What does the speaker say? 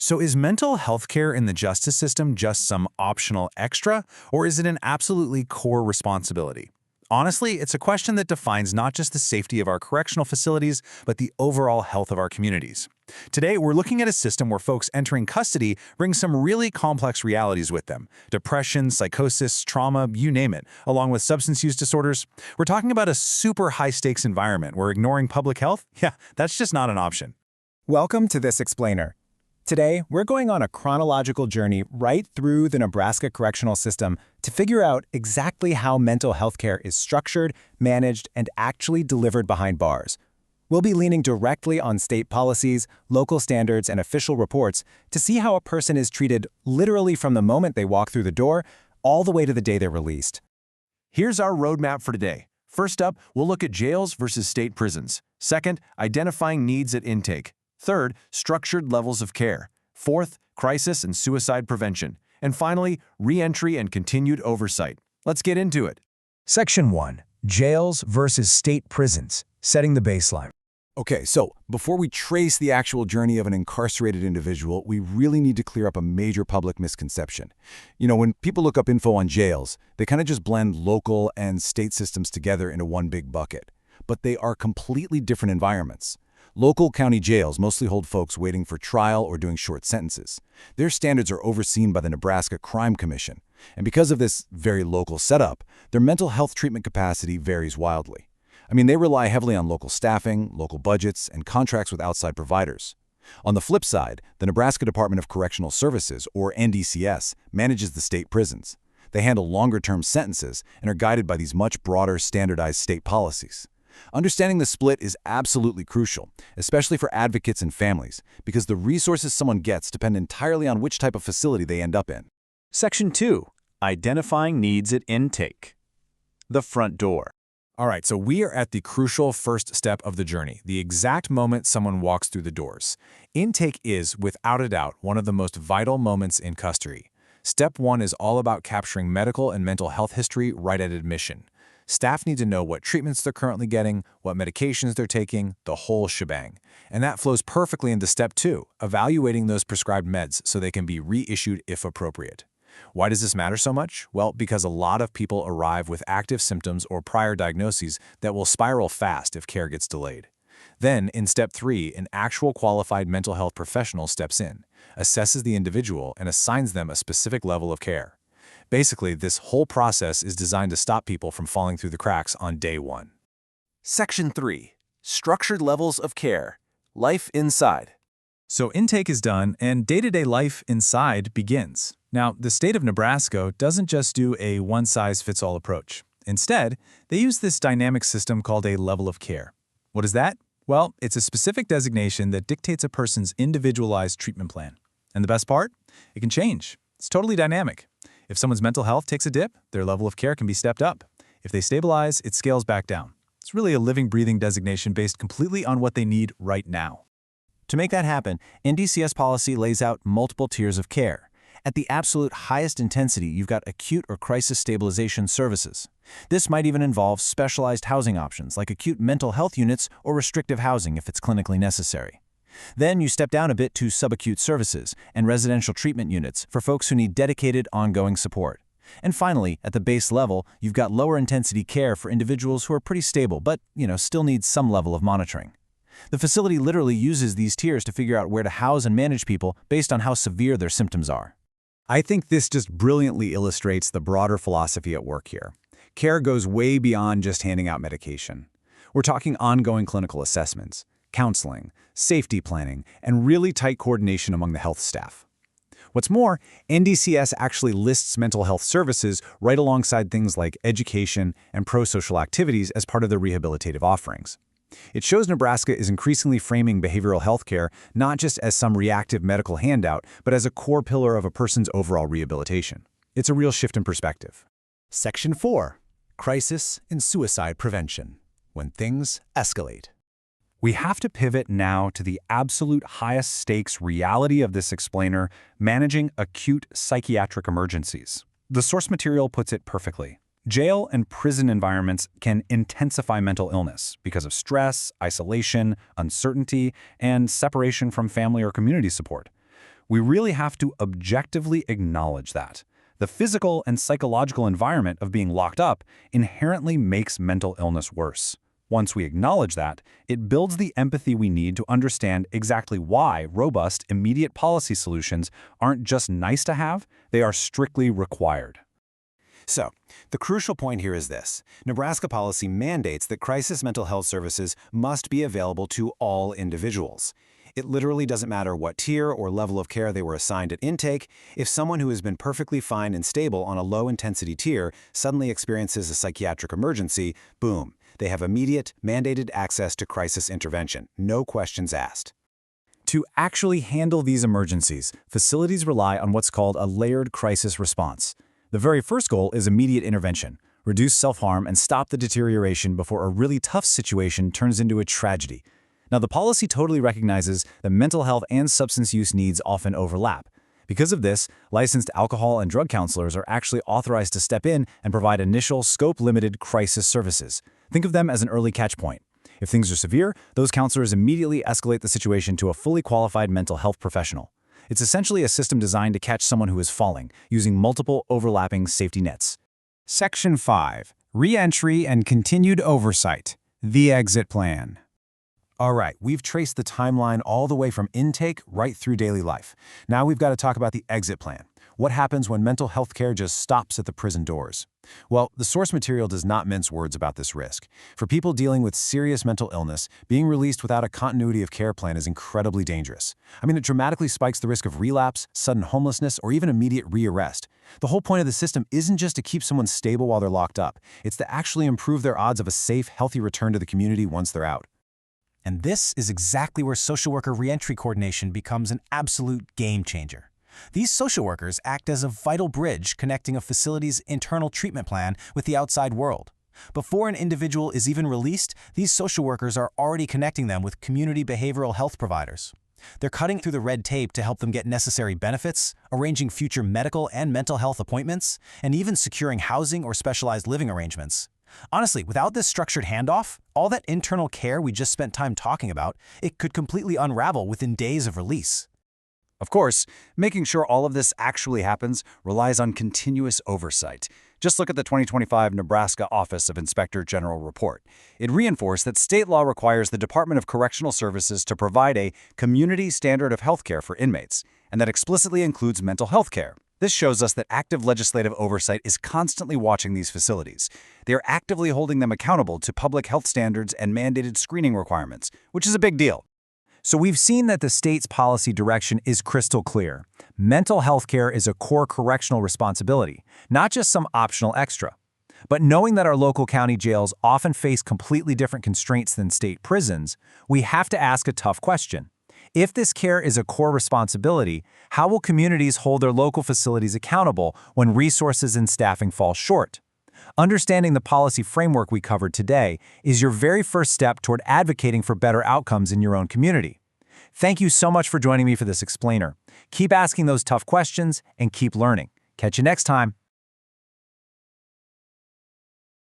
So is mental health care in the justice system just some optional extra, or is it an absolutely core responsibility? Honestly, it's a question that defines not just the safety of our correctional facilities, but the overall health of our communities. Today, we're looking at a system where folks entering custody bring some really complex realities with them. Depression, psychosis, trauma, you name it, along with substance use disorders. We're talking about a super high-stakes environment where ignoring public health, yeah, that's just not an option. Welcome to This Explainer. Today, we're going on a chronological journey right through the Nebraska correctional system to figure out exactly how mental health care is structured, managed, and actually delivered behind bars. We'll be leaning directly on state policies, local standards, and official reports to see how a person is treated literally from the moment they walk through the door all the way to the day they're released. Here's our roadmap for today. First up, we'll look at jails versus state prisons. Second, identifying needs at intake. Third, structured levels of care. Fourth, crisis and suicide prevention. And finally, re-entry and continued oversight. Let's get into it. Section 1. Jails versus state prisons, setting the baseline. Okay, so before we trace the actual journey of an incarcerated individual, we really need to clear up a major public misconception. When people look up info on jails, they kind of just blend local and state systems together into one big bucket. But they are completely different environments. Local county jails mostly hold folks waiting for trial or doing short sentences. Their standards are overseen by the Nebraska Crime Commission, and because of this very local setup, their mental health treatment capacity varies wildly. They rely heavily on local staffing, local budgets, and contracts with outside providers. On the flip side, the Nebraska Department of Correctional Services, or NDCS, manages the state prisons. They handle longer-term sentences and are guided by these much broader, standardized state policies. Understanding the split is absolutely crucial, especially for advocates and families, because the resources someone gets depend entirely on which type of facility they end up in. Section 2. Identifying needs at intake. The front door. All right, so we are at the crucial first step of the journey, the exact moment someone walks through the doors. Intake is, without a doubt, one of the most vital moments in custody. Step 1 is all about capturing medical and mental health history right at admission. Staff need to know what treatments they're currently getting, what medications they're taking, the whole shebang. And that flows perfectly into Step 2, evaluating those prescribed meds so they can be reissued if appropriate. Why does this matter so much? Well, because a lot of people arrive with active symptoms or prior diagnoses that will spiral fast if care gets delayed. Then, in Step 3, an actual qualified mental health professional steps in, assesses the individual, and assigns them a specific level of care. Basically, this whole process is designed to stop people from falling through the cracks on day 1. Section 3. Structured levels of care. Life inside. So intake is done, and day-to-day life inside begins. Now, the state of Nebraska doesn't just do a one-size-fits-all approach. Instead, they use this dynamic system called a level of care. What is that? Well, it's a specific designation that dictates a person's individualized treatment plan. And the best part? It can change. It's totally dynamic. If someone's mental health takes a dip, their level of care can be stepped up. If they stabilize, it scales back down. It's really a living, breathing designation based completely on what they need right now. To make that happen, NDCS policy lays out multiple tiers of care. At the absolute highest intensity, you've got acute or crisis stabilization services. This might even involve specialized housing options like acute mental health units or restrictive housing if it's clinically necessary. Then you step down a bit to subacute services and residential treatment units for folks who need dedicated, ongoing support. And finally, at the base level, you've got lower intensity care for individuals who are pretty stable but, still need some level of monitoring. The facility literally uses these tiers to figure out where to house and manage people based on how severe their symptoms are. I think this just brilliantly illustrates the broader philosophy at work here. Care goes way beyond just handing out medication. We're talking ongoing clinical assessments, counseling, safety planning, and really tight coordination among the health staff. What's more, NDCS actually lists mental health services right alongside things like education and pro-social activities as part of their rehabilitative offerings. It shows Nebraska is increasingly framing behavioral health care not just as some reactive medical handout, but as a core pillar of a person's overall rehabilitation. It's a real shift in perspective. Section 4. Crisis and suicide prevention. When things escalate. We have to pivot now to the absolute highest stakes reality of this explainer, managing acute psychiatric emergencies. The source material puts it perfectly. Jail and prison environments can intensify mental illness because of stress, isolation, uncertainty, and separation from family or community support. We really have to objectively acknowledge that. The physical and psychological environment of being locked up inherently makes mental illness worse. Once we acknowledge that, it builds the empathy we need to understand exactly why robust, immediate policy solutions aren't just nice to have, they are strictly required. So, the crucial point here is this. Nebraska policy mandates that crisis mental health services must be available to all individuals. It literally doesn't matter what tier or level of care they were assigned at intake. If someone who has been perfectly fine and stable on a low-intensity tier suddenly experiences a psychiatric emergency, boom, they have immediate, mandated access to crisis intervention, no questions asked. To actually handle these emergencies, facilities rely on what's called a layered crisis response. The very first goal is immediate intervention, reduce self-harm and stop the deterioration before a really tough situation turns into a tragedy. Now, the policy totally recognizes that mental health and substance use needs often overlap. Because of this, licensed alcohol and drug counselors are actually authorized to step in and provide initial, scope-limited crisis services. Think of them as an early catch point. If things are severe, those counselors immediately escalate the situation to a fully qualified mental health professional. It's essentially a system designed to catch someone who is falling, using multiple overlapping safety nets. Section 5. Re-entry and continued oversight. The exit plan. All right, we've traced the timeline all the way from intake right through daily life. Now we've got to talk about the exit plan. What happens when mental health care just stops at the prison doors? Well, the source material does not mince words about this risk. For people dealing with serious mental illness, being released without a continuity of care plan is incredibly dangerous. I mean, it dramatically spikes the risk of relapse, sudden homelessness, or even immediate rearrest. The whole point of the system isn't just to keep someone stable while they're locked up. It's to actually improve their odds of a safe, healthy return to the community once they're out. And this is exactly where social worker reentry coordination becomes an absolute game changer. These social workers act as a vital bridge connecting a facility's internal treatment plan with the outside world. Before an individual is even released, these social workers are already connecting them with community behavioral health providers. They're cutting through the red tape to help them get necessary benefits, arranging future medical and mental health appointments, and even securing housing or specialized living arrangements. Honestly, without this structured handoff, all that internal care we just spent time talking about, it could completely unravel within days of release. Of course, making sure all of this actually happens relies on continuous oversight. Just look at the 2025 Nebraska Office of Inspector General report. It reinforced that state law requires the Department of Correctional Services to provide a community standard of health care for inmates, and that explicitly includes mental health care. This shows us that active legislative oversight is constantly watching these facilities. They are actively holding them accountable to public health standards and mandated screening requirements, which is a big deal. So we've seen that the state's policy direction is crystal clear. Mental health care is a core correctional responsibility, not just some optional extra. But knowing that our local county jails often face completely different constraints than state prisons, we have to ask a tough question. If this care is a core responsibility, how will communities hold their local facilities accountable when resources and staffing fall short? Understanding the policy framework we covered today is your very first step toward advocating for better outcomes in your own community. Thank you so much for joining me for this explainer. Keep asking those tough questions and keep learning. Catch you next time.